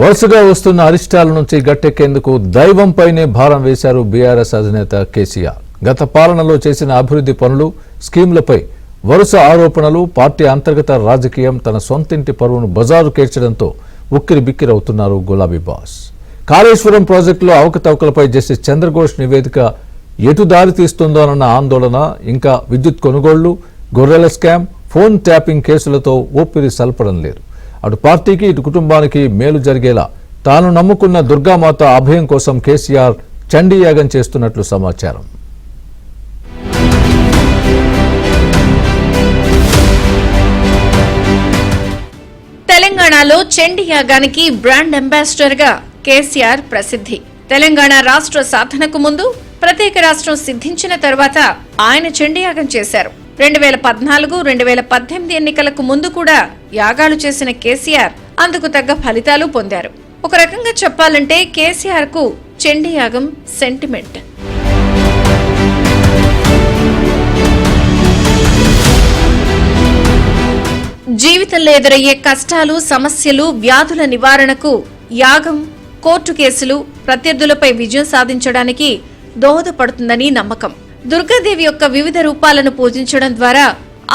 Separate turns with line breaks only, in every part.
వరుసగా వస్తున్న అరిష్టాల నుంచి గట్టెక్కేందుకు దైవంపైనే భారం వేశారు బీఆర్ఎస్ అధినేత కేసీఆర్. గత పాలనలో చేసిన అభివృద్ధి పనులు, స్కీమ్లపై వరుస ఆరోపణలు, పార్టీ అంతర్గత రాజకీయం తన సొంతింటి పరువును బజారు కేర్చడంతో ఉక్కిరి బిక్కిరవుతున్నారు గులాబీ బాస్. కాళేశ్వరం ప్రాజెక్టులో అవకతవకలపై జస్టిస్ చంద్రఘోష్ నివేదిక ఎటు దారి తీస్తుందోనన్న ఆందోళన, ఇంకా విద్యుత్ కొనుగోళ్లు, గొర్రెల స్కామ్, ఫోన్ ట్యాపింగ్ కేసులతో ఊపిరి సల్పడం లేదు. అటు పార్టీకి ఇటు కుటుంబానికి మేలు జరిగేలా తాను నమ్ముకున్న దుర్గామాత అభయం కోసం కేసీఆర్ చండీయాగం చేస్తున్నట్లు సమాచారం.
తెలంగాణలో చండీయాగానికి బ్రాండ్ అంబాసిడర్ గా కేసీఆర్ ప్రసిద్ధి. తెలంగాణ రాష్ట్ర సాధనకు ముందు, ప్రత్యేక రాష్ట్రం సిద్ధించిన తర్వాత ఆయన చండీయాగం చేశారు. 2014, 2018 ఎన్నికలకు ముందు కూడా యాగాలు చేసిన కేసీఆర్ అందుకు తగ్గ ఫలితాలు పొందారు. ఒక రకంగా చెప్పాలంటే కేసీఆర్ కు చండీయాగం సెంటిమెంట్. జీవితంలో ఎదురయ్యే కష్టాలు, సమస్యలు, వ్యాధుల నివారణకు యాగం, కోర్టు కేసులు, ప్రత్యర్థులపై విజయం సాధించడానికి దోహదపడుతుందని నమ్మకం. దుర్గాదేవి యొక్క వివిధ రూపాలను పూజించడం ద్వారా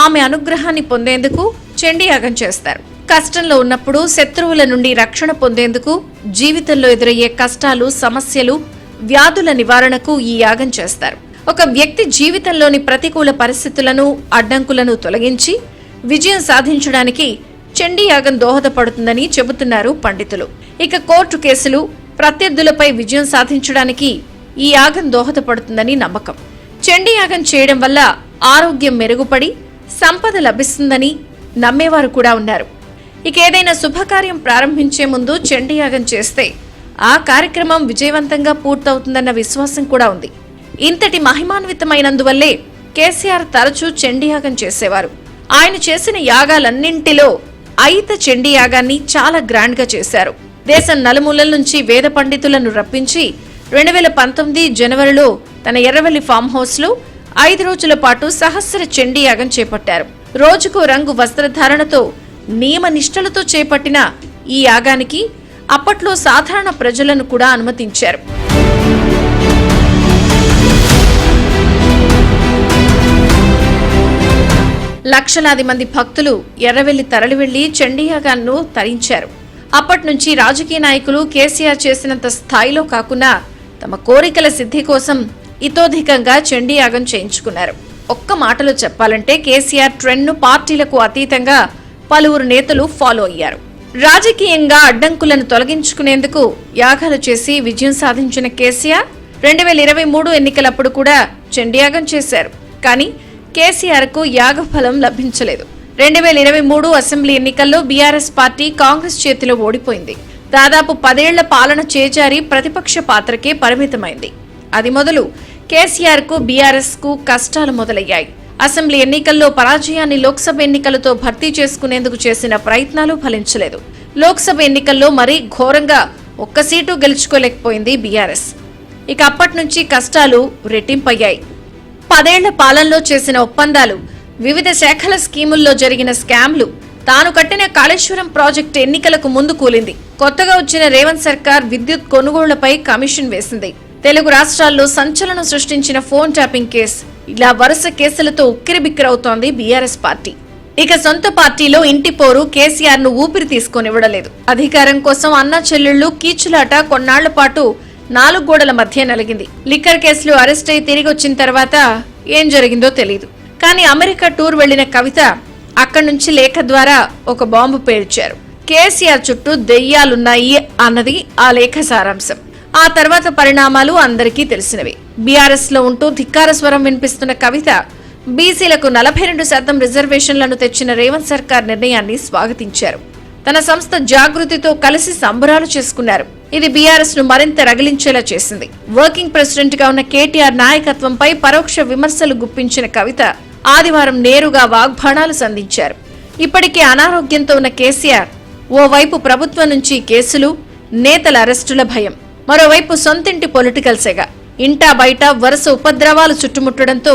ఆమె అనుగ్రహాన్ని పొందేందుకు చండీయాగం చేస్తారు. కష్టంలో ఉన్నప్పుడు శత్రువుల నుండి రక్షణ పొందేందుకు, జీవితంలో ఎదురయ్యే కష్టాలు, సమస్యలు, వ్యాధుల నివారణకు ఈ యాగం చేస్తారు. ఒక వ్యక్తి జీవితంలోని ప్రతికూల పరిస్థితులను, అడ్డంకులను తొలగించి విజయం సాధించడానికి చండీయాగం దోహదపడుతుందని చెబుతున్నారు పండితులు. ఇక కోర్టు కేసులు, ప్రత్యర్థులపై విజయం సాధించడానికి ఈ యాగం దోహదపడుతుందని నమ్మకం. చండీయాగం చేయడం వల్ల ఆరోగ్యం మెరుగుపడి సంపద లభిస్తుందని నమ్మేవారు కూడా ఉన్నారు. ఇక ఏదైనా శుభకార్యం ప్రారంభించే ముందు చండీయాగం చేస్తే ఆ కార్యక్రమం విజయవంతంగా పూర్తవుతుందన్న విశ్వాసం కూడా ఉంది. ఇంతటి మహిమాన్వితమైనందువల్లే కేసీఆర్ తరచూ చండీయాగం చేసేవారు. ఆయన చేసిన యాగాలన్నింటిలో అయిత చండీయాగాన్ని చాలా గ్రాండ్ గా చేశారు. దేశం నలుమూలల నుంచి వేద పండితులను రప్పించి 2019 జనవరిలో తన ఎర్రవెల్లి ఫామ్ హౌస్ లో 5 రోజుల పాటు సహస్ర చండీయాగం చేపట్టారు. రోజుకు రంగు వస్త్రధారణతో నియమ నిష్టలతో చేపట్టిన ఈ యాగానికి అప్పట్లో సాధారణ ప్రజలను కూడా అనుమతించారు. లక్షలాది మంది భక్తులు ఎర్రవెల్లి తరలివెళ్లి చండీయాగాన్ని తరించారు. అప్పట్నుంచి రాజకీయ నాయకులు కేసీఆర్ చేసినంత స్థాయిలో కాకుండా తమ కోరికల సిద్ధి కోసం ఇతోధికంగా చండీయాగం చేయించుకున్నారు. ఒక్క మాటలో చెప్పాలంటే కేసీఆర్ ట్రెండ్ ను పార్టీలకు అతీతంగా పలువురు నేతలు ఫాలో అయ్యారు. రాజకీయంగా అడ్డంకులను తొలగించుకునేందుకు యాగాలు చేసి విజయం సాధించిన కేసీఆర్ 2023 ఎన్నికలప్పుడు కూడా చండీయాగం చేశారు. కానీ కేసీఆర్ కు యాగఫలం లభించలేదు. 2023 అసెంబ్లీ ఎన్నికల్లో బీఆర్ఎస్ పార్టీ కాంగ్రెస్ చేతిలో ఓడిపోయింది. దాదాపు 10 ఏళ్ల పాలన చేజారి ప్రతిపక్ష పాత్రకే పరిమితమైంది. అది మొదలు కేసీఆర్ కు, బీఆర్ఎస్ కు కష్టాలు మొదలయ్యాయి. అసెంబ్లీ ఎన్నికల్లో పరాజయాన్ని లోక్సభ ఎన్నికలతో భర్తీ చేసుకునేందుకు చేసిన ప్రయత్నాలు ఫలించలేదు. లోక్సభ ఎన్నికల్లో మరీ ఘోరంగా ఒక్క సీటు గెలుచుకోలేకపోయింది బీఆర్ఎస్. ఇక అప్పటి నుంచి కష్టాలు రెట్టింపయ్యాయి. 10 ఏళ్ల పాలనలో చేసిన ఒప్పందాలు, వివిధ శాఖల స్కీముల్లో జరిగిన స్కామ్లు, తాను కట్టిన కాళేశ్వరం ప్రాజెక్టు ఎన్నికలకు ముందు కూలింది. కొత్తగా వచ్చిన రేవంత్ సర్కార్ విద్యుత్ కొనుగోళ్లపై కమిషన్ వేసింది. తెలుగు రాష్ట్రాల్లో సంచలనం సృష్టించిన ఫోన్ ట్యాపింగ్ కేసు, ఇలా వరుస కేసులతో ఉక్కిరిబిక్కిరవుతోంది బీఆర్ఎస్ పార్టీ. ఇక సొంత పార్టీలో ఇంటి పోరు కేసీఆర్ ను ఊపిరి తీసుకొనివ్వడలేదు. అధికారం కోసం అన్నా చెల్లెళ్లు కీచులాట కొన్నాళ్ల పాటు 4 గోడల మధ్య నలిగింది. లిక్కర్ కేసులు అరెస్ట్ అయి తిరిగి వచ్చిన తర్వాత ఏం జరిగిందో తెలియదు. కానీ అమెరికా టూర్ వెళ్లిన కవిత అక్కడి నుంచి లేఖ ద్వారా ఒక బాంబు పేల్చారు. కేసీఆర్ చుట్టూ దెయ్యాలున్నాయి అన్నది ఆ లేఖ సారాంశం. ఆ తర్వాత పరిణామాలు అందరికీ తెలిసినవి. బీఆర్ఎస్ లో ఉంటూ ధిక్కార స్వరం వినిపిస్తున్న కవిత బీసీలకు 42% రిజర్వేషన్లను తెచ్చిన రేవంత్ సర్కార్ నిర్ణయాన్ని స్వాగతించారు. తన సంస్థ జాగృతితో కలిసి సంబరాలు చేసుకున్నారు. ఇది బీఆర్ఎస్ ను మరింత రగిలించేలా చేసింది. వర్కింగ్ ప్రెసిడెంట్ గా ఉన్న కేటీఆర్ నాయకత్వంపై పరోక్ష విమర్శలు గుప్పించిన కవిత ఆదివారం నేరుగా వాగ్బాణాలు సంధించారు. ఇప్పటికే అనారోగ్యంతో ఉన్న కేసీఆర్ ఓవైపు ప్రభుత్వం నుంచి కేసులు, నేతల అరెస్టుల భయం, మరోవైపు సొంతింటి పొలిటికల్ సెగ, ఇంటా బయట వరుస ఉపద్రవాలు చుట్టుముట్టడంతో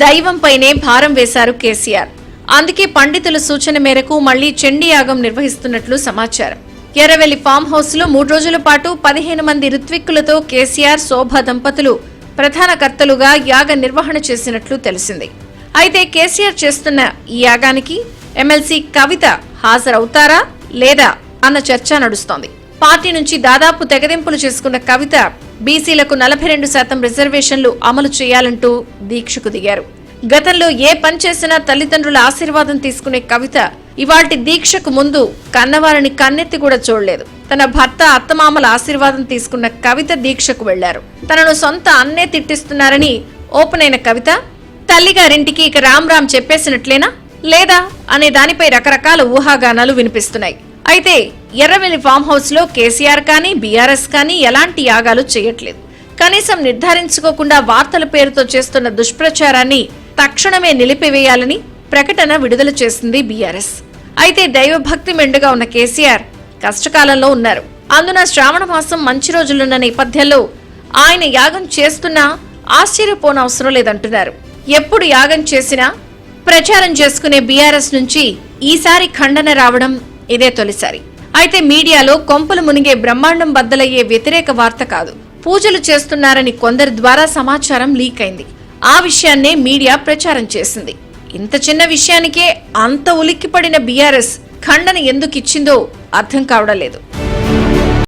దైవంపైనే భారం వేశారు కేసీఆర్. అందుకే పండితుల సూచన మేరకు మళ్లీ చండీయాగం నిర్వహిస్తున్నట్లు సమాచారం. ఎర్రవెల్లి ఫామ్ హౌస్ లో 3 రోజుల పాటు 15 మంది ఋత్విక్కులతో కేసీఆర్ శోభ దంపతులు ప్రధాన కర్తలుగా యాగ నిర్వహణ చేసినట్లు తెలిసింది. అయితే కేసీఆర్ చేస్తున్న ఈ యాగానికి ఎమ్మెల్సీ కవిత హాజరవుతారా లేదా అన్న చర్చ నడుస్తోంది. పార్టీ నుంచి దాదాపు తెగదెంపులు చేసుకున్న కవిత బీసీలకు 42% రిజర్వేషన్లు అమలు చేయాలంటూ దీక్షకు దిగారు. గతంలో ఏ పని చేసినా తల్లిదండ్రుల ఆశీర్వాదం తీసుకునే కవిత ఇవాల్టి దీక్షకు ముందు కన్నవారిని కన్నెత్తి కూడా చూడలేదు. తన భర్త అత్తమామల ఆశీర్వాదం తీసుకున్న కవిత దీక్షకు వెళ్లారు. తనను సొంత అన్నే తిట్టిస్తున్నారని ఓపెన్ అయిన కవిత తల్లిగారింటికి ఇక రామ్ రామ్ చెప్పేసినట్లేనా లేదా అనే దానిపై రకరకాల ఊహాగానాలు వినిపిస్తున్నాయి. అయితే ఎర్రవెల్లి ఫామ్ హౌస్ లో కేసీఆర్ కానీ బీఆర్ఎస్ కానీ ఎలాంటి యాగాలు చేయట్లేదు. కనీసం నిర్ధారించుకోకుండా వార్తల పేరుతో చేస్తున్న దుష్ప్రచారాన్ని తక్షణమే నిలిపివేయాలని ప్రకటన విడుదల చేసింది బీఆర్ఎస్. అయితే దైవభక్తి మెండుగా ఉన్న కేసీఆర్ కష్టకాలంలో ఉన్నారు. అందున శ్రావణ మాసం మంచి రోజులున్న నేపథ్యంలో ఆయన యాగం చేస్తున్నా ఆశ్చర్యపోనవసరం లేదంటున్నారు. ఎప్పుడు యాగం చేసినా ప్రచారం చేసుకునే బీఆర్ఎస్ నుంచి ఈసారి ఖండన రావడం ఇదే తొలిసారి. అయితే మీడియాలో కొంపలు మునిగే బ్రహ్మాండం బద్దలయ్యే వ్యతిరేక వార్త కాదు, పూజలు చేస్తున్నారని కొందరి ద్వారా సమాచారం లీక్ అయింది. ఆ విషయాన్నే మీడియా ప్రచారం చేసింది. ఇంత చిన్న విషయానికే అంత ఉలిక్కిపడిన బీఆర్ఎస్ ఖండన ఎందుకిచ్చిందో అర్థం కావడం లేదు.